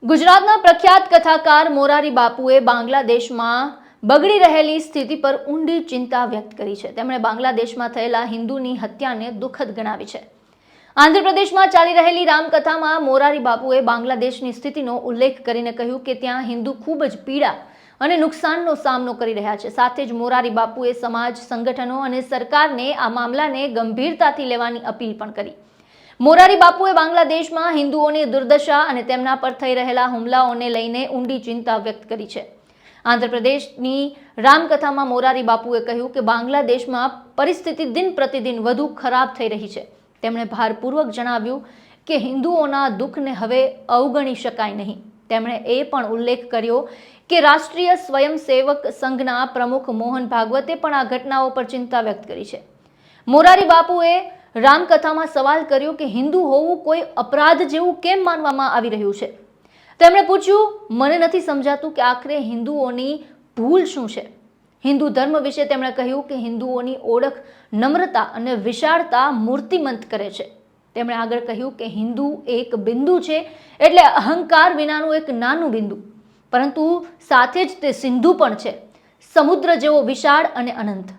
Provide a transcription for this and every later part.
ગુજરાતના પ્રખ્યાત કથાકાર મોરારી બાપુએ બાંગ્લાદેશમાં બગડી રહેલી સ્થિતિ પર ઊંડી ચિંતા વ્યક્ત કરી છે। તેમણે બાંગ્લાદેશમાં થયેલા હિન્દુની હત્યાને દુઃખદ ગણાવી છે। આંધ્રપ્રદેશમાં ચાલી રહેલી રામકથામાં મોરારી બાપુએ બાંગ્લાદેશની સ્થિતિનો ઉલ્લેખ કરીને કહ્યું કે ત્યાં હિન્દુ ખૂબ જ પીડા અને નુકસાનનો સામનો કરી રહ્યા છે। સાથે જ મોરારી બાપુએ સમાજ, સંગઠનો અને સરકારને આ મામલાને ગંભીરતાથી લેવાની અપીલ પણ કરી। મોરારી બાપુએ બાંગ્લાદેશમાં હિન્દુઓની દુર્દશા અને તેમના પર થઈ રહેલા હુમલાઓને લઈને ઊંડી ચિંતા વ્યક્ત કરી છે। આંધ્રપ્રદેશની રામકથામાં મોરારી બાપુએ કહ્યું કે બાંગ્લાદેશમાં પરિસ્થિતિ દિન પ્રતિદિન વધુ ખરાબ થઈ રહી છે। તેમણે ભારપૂર્વક જણાવ્યું કે હિન્દુઓના દુઃખને હવે અવગણી શકાય નહીં। તેમણે એ પણ ઉલ્લેખ કર્યો કે રાષ્ટ્રીય સ્વયંસેવક સંઘના પ્રમુખ મોહન ભાગવતે પણ આ ઘટનાઓ પર ચિંતા વ્યક્ત કરી છે। મોરારી બાપુએ રામકથામાં સવાલ કર્યો કે હિન્દુ હોવું કોઈ અપરાધ જેવું કેમ માનવામાં આવી રહ્યું છે। તેમણે પૂછ્યું, મને નથી સમજાતું કે આખરે હિન્દુઓની ભૂલ શું છે। હિન્દુ ધર્મ વિશે તેમણે કહ્યું કે હિન્દુઓની ઓળખ નમ્રતા અને વિશાળતા મૂર્તિમંત કરે છે। તેમણે આગળ કહ્યું કે હિન્દુ એક બિંદુ છે, એટલે અહંકાર વિનાનું એક નાનું બિંદુ, પરંતુ સાથે જ તે સિંધુ પણ છે, સમુદ્ર જેવો વિશાળ અને અનંત।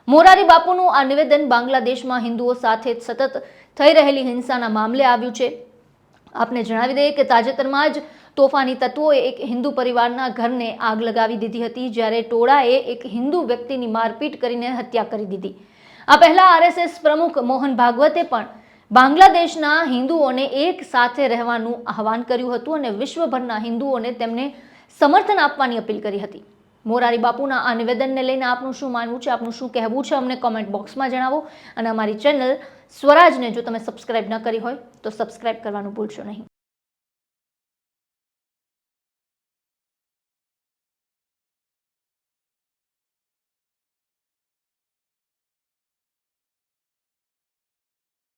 મોરારી બાપુનું આ નિવેદન બાંગ્લાદેશમાં હિન્દુઓ સાથે સતત થઈ રહેલી હિંસાના મામલે આવ્યું છે। આપને જણાવી દઈએ કે તાજેતરમાં જ તોફાની તત્વોએ એક હિન્દુ પરિવારના ઘરને આગ લગાવી દીધી હતી, જ્યારે ટોળાએ એક હિન્દુ વ્યક્તિની મારપીટ કરીને હત્યા કરી દીધી। આ પહેલા આરએસએસ પ્રમુખ મોહન ભાગવતે પણ બાંગ્લાદેશના હિન્દુઓને એક સાથે રહેવાનું આહવાન કર્યું હતું અને વિશ્વભરના હિન્દુઓને તેમને સમર્થન આપવાની અપીલ કરી હતી। મોરારી બાપુના આ નિવેદનને લઈને આપનું શું માનવું છે, આપનું શું કહેવું છે, અમને કોમેન્ટ બોક્સમાં જણાવો અને અમારી ચેનલ સ્વરાજને જો તમે સબસ્ક્રાઇબ ન કરી હોય તો સબસ્ક્રાઇબ કરવાનું ભૂલશો નહીં।